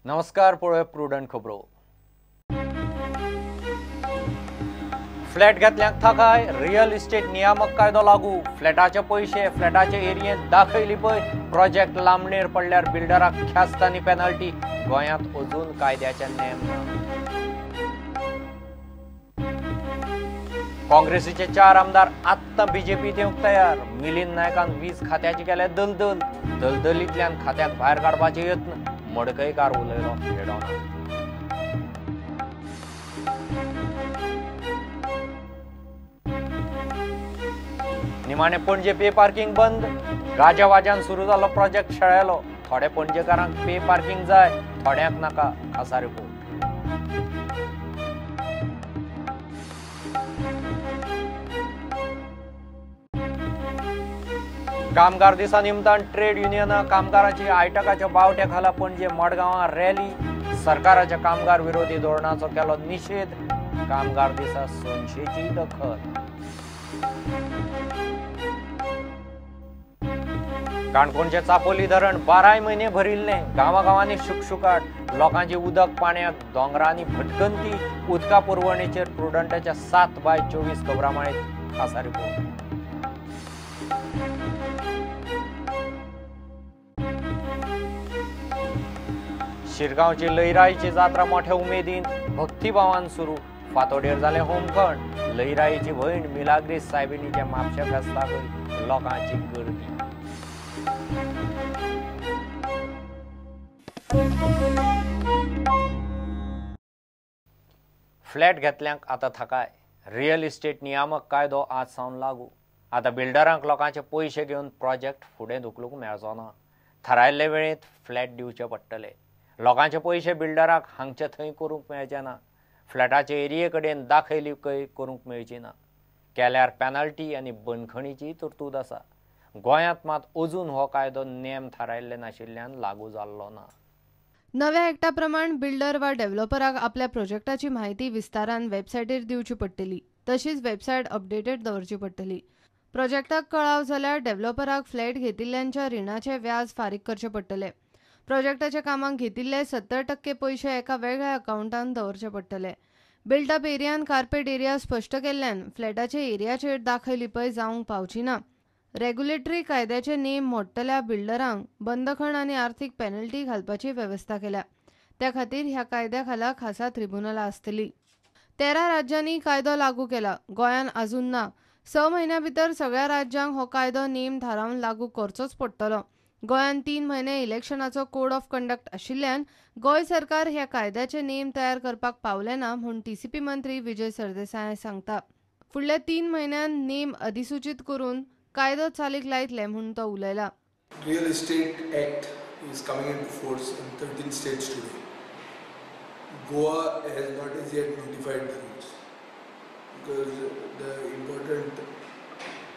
नमस्कार, पळय प्रुडंट खबरो. फ्लॅट घेतल्यांक थाकाय, रियल इस्टेट नियामक कायदो लागू. फ्लॅटाचे पैसे फ्लॅटाचे एरियेंत दाखयली पळय. प्रोजेक्ट लांबणेर पडल्यार बिल्डराक ख्यास्त आनी पेनल्टी. गोंयांत अजून कायद्याचे नेम ना. काँग्रेसीचे 4 आमदार आत्तां बीजेपीत येवंक तयार. मिलिंद नायकान वीज खात्याची केल्या दलदल. दलदलींतल्यान खात्याक भायर काडपाचे यत्न. मडकयकार उलयलो येडोना. निमाणे पणजे पे पार्किंग बंद. गाजवाज्यान सुरू जाल्लो प्रोजेक्ट शेळयलो. थोडे पणजेकारांक पे पार्किंग जाय, थोड्यांक नाका. खासा रिपोर्ट. कामगार दिसा निमतान ट्रेड युनियनां कामगारांची आयटकाच्या बावट्याखाला पणजे मडगांवां रॅली. सरकाराच्या कामगार विरोधी धोरणाचो केलो निषेध. कामगार दिसा संशेची दखल. काणकोणचे चापोली धरण 12 म्हयने भरिल्ले. गांवागांवांनी शुकशुकाट. लोकांची उदक पाण्याक दोंगरांनी भटकंती. उदका पुरवणेचेर प्रुडंटाच्या 7/24 खबरामाळेंत खासा रिपोर्ट. शिरगांवची लयराईची जात्रा मोठ्या उमेदीन भक्तिभावान सुरू. फातोडेर जाले होमखंड. लयराईची भयण मिलाग्रीस सायबिणीच्या म्हापशा फेस्ताक लोकांची गर्दी. फ्लॅट घेतल्यांक आतां थाकाय. रियल इस्टेट नियामक कायदो आज सावन लागू. आतां बिल्डरांक लोकांचे पयशे घेवन प्रोजेक्ट फुडें धुकलूंक मेळचो ना. थारायल्ले वेळेंत फ्लॅट दिवचे पडटले. लोकांचे पयशे बिल्डराक हांगचे थंय करूंक मेळचे ना. फ्लॅटाचे एरिये कडेन दाखयली कय करूंक मेळची ना. केल्यार पेनल्टी आनी बंदखणीची तरतूद आसा. गोंयांत मात अजून हो कायदो नेम थारायल्ले नाशिल्ल्यान लागू जाल्लो ना. नव्या एक्टा प्रमाण बिल्डर वा डेव्हलपराक आपल्या प्रोजेक्टाची म्हायती विस्तारान वेबसायटीर दिवची पडटली. तशीच वेबसायट अपडेटेड दवरची पडटली. प्रोजेक्टाक कळाव जाल्यार डेव्हलपराक फ्लॅट घेतिल्ल्यांच्या रिणाचे व्याज फारीक करचे पडटले. प्रोजेक्टाच्या कामाक घेतिल्ले 70% पयशे एका वेगळ्या अकाउंटांत दवरचे पडटले. बिल्टअप एरियान कार्पेट एरिया स्पश्ट केल्ल्यान फ्लॅटाचे एरियाचेर दाखयली पय जावंक पावची ना. रेग्युलेटरी कायद्याचे नेम मोडटल्या बिल्डरांक बंदखण आनी आर्थीक पेनल्टी घालपाची वेवस्था केल्या. त्या खातीर ह्या कायद्या खाला खासा ट्रिब्युनलां आसतलीं. 13 राज्यांनी कायदो लागू केला. गोंयान आजून ना. 6 म्हयन्यां भितर सगळ्या राज्यांक हो कायदो नेम थारावन लागू करचोच पडटलो. गोंयान 3 म्हयने इलेक्शनाचो कोड ऑफ कंडक्ट आशिल्ल्यान गोंय सरकार ह्या कायद्याचे नेम तयार करपाक पावले ना म्हूण टीसीपी मंत्री विजय सरदेसाय सांगता. फुडल्या 3 म्हयन्यान नेम अधिसूचित करून कायदो चालीक लायतले म्हूण तो उलयला. Real Estate Act is coming into force in 13 states today. Goa has not as yet notified the rules because the important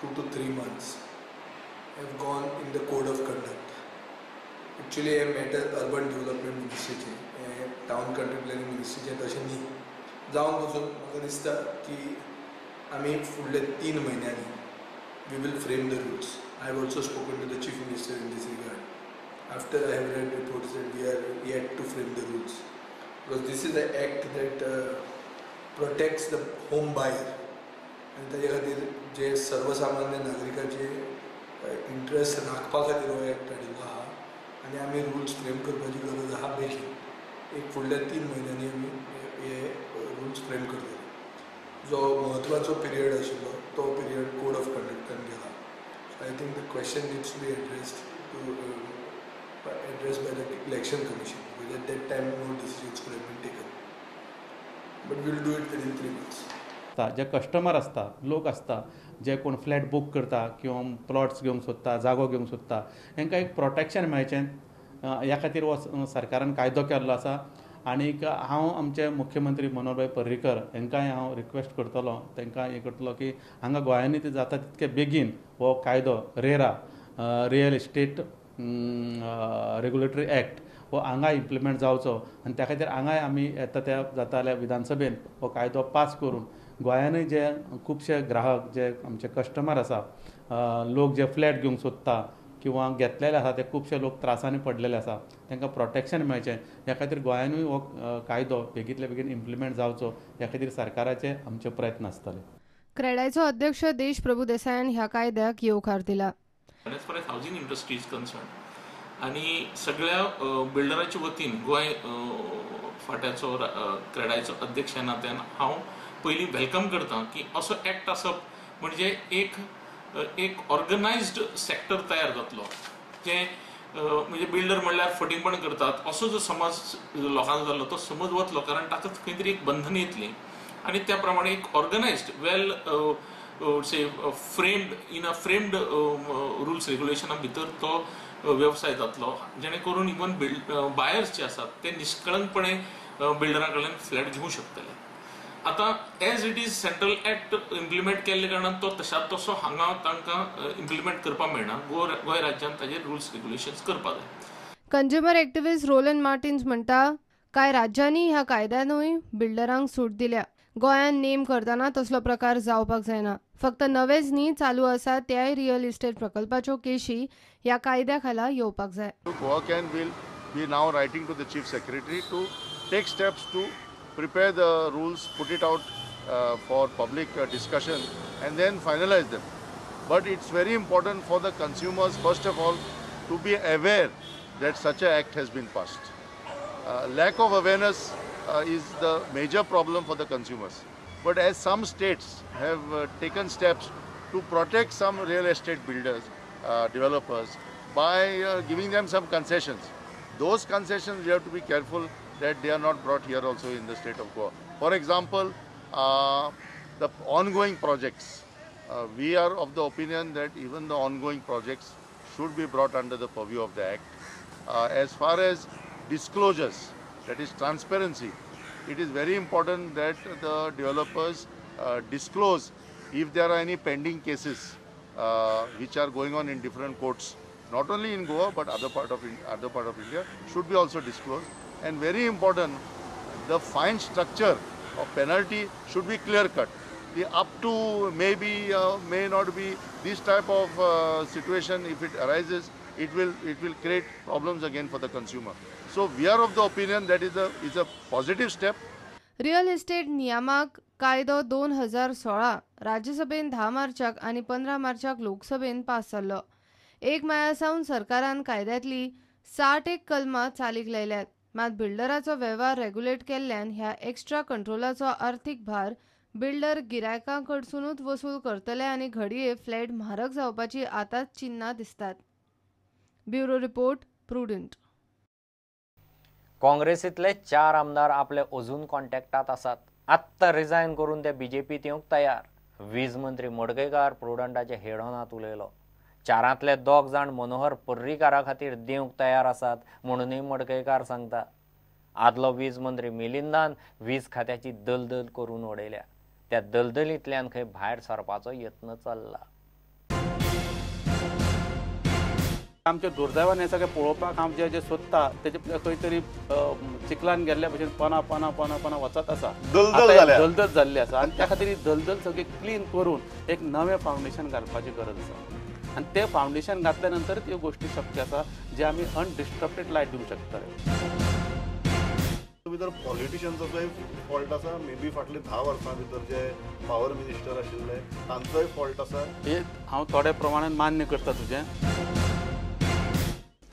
2 to 3 months have gone in the code of conduct. Actually, I met urban development ministry, town country planning ministry, तशें न्ही. जावन वचून म्हाका दिसता की आमी फुडले 3 म्हयन्यांनी we will frame the rules. I have also spoken to the Chief Minister in this regard. After I have read reports that we are yet to frame the rules. Because this is an act that protects the home buyer. आणि ताजे खातीर जे सर्वसामान्य नागरिकाचे interest राखपा खातीर हो act हाडिल्लो आहा आनी आमी रुल्स फ्रेम करपाची गरज आहा बेगीन. एक फुडल्या 3 म्हयन्यांनी आमी हे रुल्स फ्रेम करतले. जो महत्वाचो पिरियड आशिल्लो तो पिरियड कोड ऑफ कंडक्टान गेला. So I think the question needs to be addressed by the election commission because at that time no decisions could have been taken. But we will do it within 3 months. जे customer आसता, लोक आसता, जे कोण flat book करता किंवा plots घेवंक सोदता, जागो घेवंक सोदता, हांकां एक प्रोटेक्शन मेळचें ह्या खातीर हो सरकारान कायदो केल्लो आसा. आनीक हांव आमचे मुख्यमंत्री मनोहरभाई पर्रीकर हांकांय हांव रिक्वेस्ट करतलो, तांकां हें करतलो की हांगा गोंयांनी ते जाता तितके बेगीन हो कायदो RERA real estate regulatory act हो हांगा इम्प्लिमेंट जावचो. आनी त्या खातीर हांगाय आमी येता त्या जाता जाल्यार विधानसभेन हो कायदो पास करून गोंयानूय जे खुबशे ग्राहक जे आमचे कस्टमर आसा, लोक जे फ्लॅट घेवंक सोदता, किंवा घेतलेले आसा ते खुबशे लोक त्रासांनी पडलेले आसा तांकां प्रोटेक्शन मेळचें ह्या खातीर गोंयानूय हो कायदो बेगींतल्या बेगीन इम्प्लिमेंट जावचो ह्या खातीर सरकाराचे आमचे प्रयत्न आसतले. क्रेडायचो अध्यक्ष देश प्रभू देसायान ह्या कायद्याक येवकार दिला. As far as housing industry is concern आनी सगळ्या बिल्डरांच्या वतीन गोंय फाट्याचो क्रेडायचो अध्यक्ष ह्या नात्यान हांव पयलीं वेलकम करता की असो एक्ट आसप म्हणजे एक ऑर्गनायज्ड सेक्टर तयार जातलो जे म्हणजे बिल्डर म्हणल्यार फटींगपण करतात असो जो समज लोकांचो जाल्लो तो समज वतलो कारण तातूंत खंय तरी एक बंधन येतली आनी त्या प्रमाणे एक ऑर्गनायज्ड वेल से framed in a framed rules रेग्युलेशना भितर तो व्यवसाय जातलो जेणे करून इवन बायर्स जे आसात ते निष्कळंकपणे बिल्डरां कडल्यान फ्लॅट घेवंक शकतले. आता as it is central act implement केल्ले कारणान तो तशाच तसो हांगा तांकां इम्प्लिमेंट करपाक मेळना. गोंय राज्यांत ताजे रुल्स रेग्युलेशन्स करपाक जाय. कंज्युमर एक्टिव्हिस्ट रोलंड मार्टिन्स म्हणटा कांय राज्यांनी ह्या कायद्यानूय बिल्डरांक सूट दिल्या. गोंयान नेम करतना तसलो प्रकार जावपाक जायना. फक्त नवेच न्ही चालू आसा त्याय रियल इस्टेट प्रकल्पाच्यो केशी ह्या कायद्या खाला येवपाक जाय. Goa can will be now writing to the Chief Secretary to take steps to prepare the rules, put it out for public discussion and then finalize them. But it's very important for the consumers first of all to be aware that such an act has been passed. Lack of awareness is the major problem for the consumers. But as some states have taken steps to protect some real estate builders, developers by giving them some concessions. Those concessions we have to be careful that they are not brought here also in the state of Goa. For example, the ongoing projects. We are of the opinion that even the ongoing projects should be brought under the purview of the Act. As far as disclosures, that is transparency, it is very important that the developers disclose if there are any pending cases which are going on in different courts, not only in Goa but other part of India should be also disclosed. And very important, the fine structure of penalty should be clear cut. The up to maybe may not be this type of situation. If it arises, it will create problems again for the consumer. So we are of the opinion that is a positive step. Real estate नियामक कायदो 2016 राज्यसभेन 10 मार्चाक आनी 15 मार्चाक लोकसभेन pass जाल्लो. 1 माया सावन सरकारान कायद्यांतली 61 कलमां चालीक लायल्यात. मात बिल्डराचो वेव्हार रेग्युलेट केल्ल्यान ह्या एक्स्ट्रा कंट्रोलाचो आर्थीक भार बिल्डर गिरायकां कडसूनच वसूल करतले आनी घडये फ्लॅट म्हारग जावपाची आतांच चिन्नां दिसतात. Bureau report prudent. काँग्रेसींतले 4 आमदार आपले अजून कॉन्टॅक्टात आसात. आत्तां रिजायन करून ते बीजेपीत येवंक तयार. वीज मंत्री मडकयकार प्रुडंटाचे हेडॉनात उलयलो. 4रांतले 2 जाण मनोहर पर्रीकारा खातीर दिवंक तयार आसात म्हणूनय मडकयकार सांगता. आदलो वीज मंत्री मिलिंदान वीज खात्याची दलदल करून उडयल्या. त्या दलदलींतल्यान खंय भायर सरपाचो यत्न चल्ला. आमच्या दुर्दैवान हें सगळें पळोवपाक हांव जे सोदता तेजे खंय तरी चिखलान गेल्ल्या भशेन पना वचत आसा. दलदल जाल्ली आसा आनी त्या खातीर ही दलदल सगळी क्लीन करून एक नवें फावंडेशन घालपाची गरज आसा. आनी तें फावंडेशन घातल्या नंतरच ह्यो गोश्टी शक्य आसा जे आमी अनडिस्टर्बटेड लायफ दिवंक शकतले. भितर पॉलिटिशियन्साचोय फॉल्ट आसा. मे बी फाटले 10 वर्सां भितर जे पावर मिनिस्टर आशिल्ले तांचोय फॉल्ट आसा. हे हांव थोड्या प्रमाणान मान्य करता तुजें.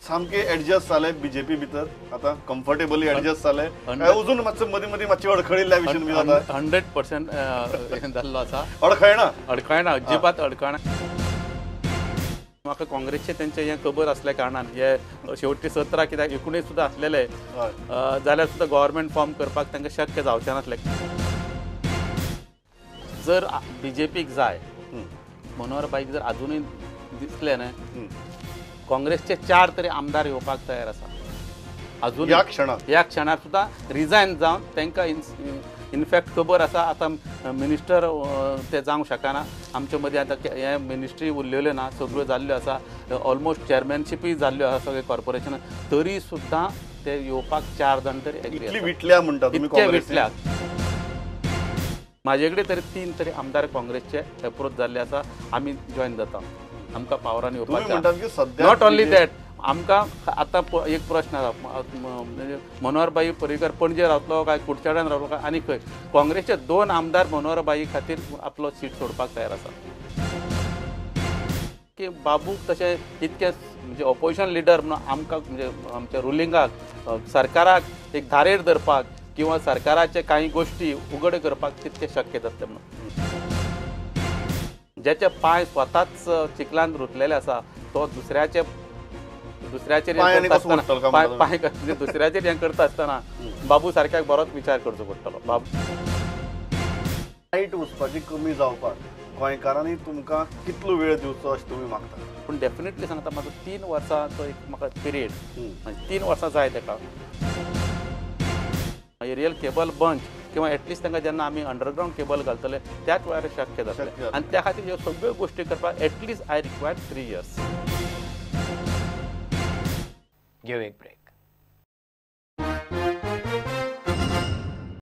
सामके एडजस्ट जाले बीजेपी भितर आतां कम्फर्टेबली एडजस्ट जाले. अजून मातसो मदीं मातशी अडखळिल्ल्या भशेन बी जाता. 100% जाल्लो आसा. अडखळना अजिबात अडखळना. म्हाका काँग्रेसचे तेंचे हें खबर आसल्या कारणान हे शेवटचे 17 कित्याक 19 सुद्दां आसलेले जाल्यार सुद्दां गव्हर्मेंट फॉर्म करपाक तांकां शक्य जावचें नासलें. जर बीजेपीक जाय मनोहर बाईक जर अजूनय दिसले न्हय काँग्रेसचे 4 तरी आमदार येवपाक तयार आसा. अजून ह्या क्षणार सुद्दां रिजायन जावन तांकां इनफॅक्ट खबर आसा आतां मिनिस्टर ते जावंक शकना. आमचे मदीं आतां हे मिनिस्ट्री उरलेल्यो ना, सगळ्यो जाल्ल्यो आसा. ऑलमोस्ट चॅरमॅनशिपूय जाल्ल्यो आसा सगळे कॉर्पोरेशनान. तरी सुद्दां ते येवपाक 4 जाण तरी इतली विटल्या म्हणटा तुमी. इतके विटल्यात. म्हाजे कडेन तरी 3 तरी आमदार काँग्रेसचे एप्रोच जाल्ले आसा. आमी जॉयन जाता आमकां पावरान तुम्ही येवपाक म्हणटात की सध्या नॉट ओन्ली दॅट आमकां आतां एक प्रश्न आसा म्हणजे मनोहरभाई पर्रीकर पणजे रावतलो काय कुडचड्यान रावतलो काय आनी खंय काँग्रेसचे 2 आमदार मनोहरभाई खातीर आपलो सीट सोडपाक तयार आसा की बाबूक तशें इतके म्हणजे ऑपोजिशन लिडर म्हणून आमकां म्हणजे आमच्या रुलिंगाक सरकाराक एक धारेर धरपाक किंवा सरकाराचे काही गोष्टी उघड करपाक तितके शक्य जातले म्हणून ज्याचे पांय स्वताच चिखलांत रुतलेले आसा तो दुसऱ्याचेर दुसऱ्याचेर हें करता आसतना बाबू सारक्याक बरोच विचार करचो पडटलो बाबू लायट वचपाची कमी जावपाक गोंयकारांनी तुमकां कितलो वेळ दिवचो अशें तुमी मागता पूण डेफिनेटली सांगता म्हाका 3 वर्सांचो एक म्हाका पिरियड म्हणजे 3 वर्सां जाय ताका एरियल केबल बंच किंवा एटलिस्ट तांकां जेन्ना आमी अंडरग्रावंड केबल घालतले त्याच वेळार शक्य जातलें आनी त्या खातीर ह्यो सगळ्यो गोश्टी करपाक एटलिस्ट आय रिक्वायर 3 years. घेऊ एक ब्रेक.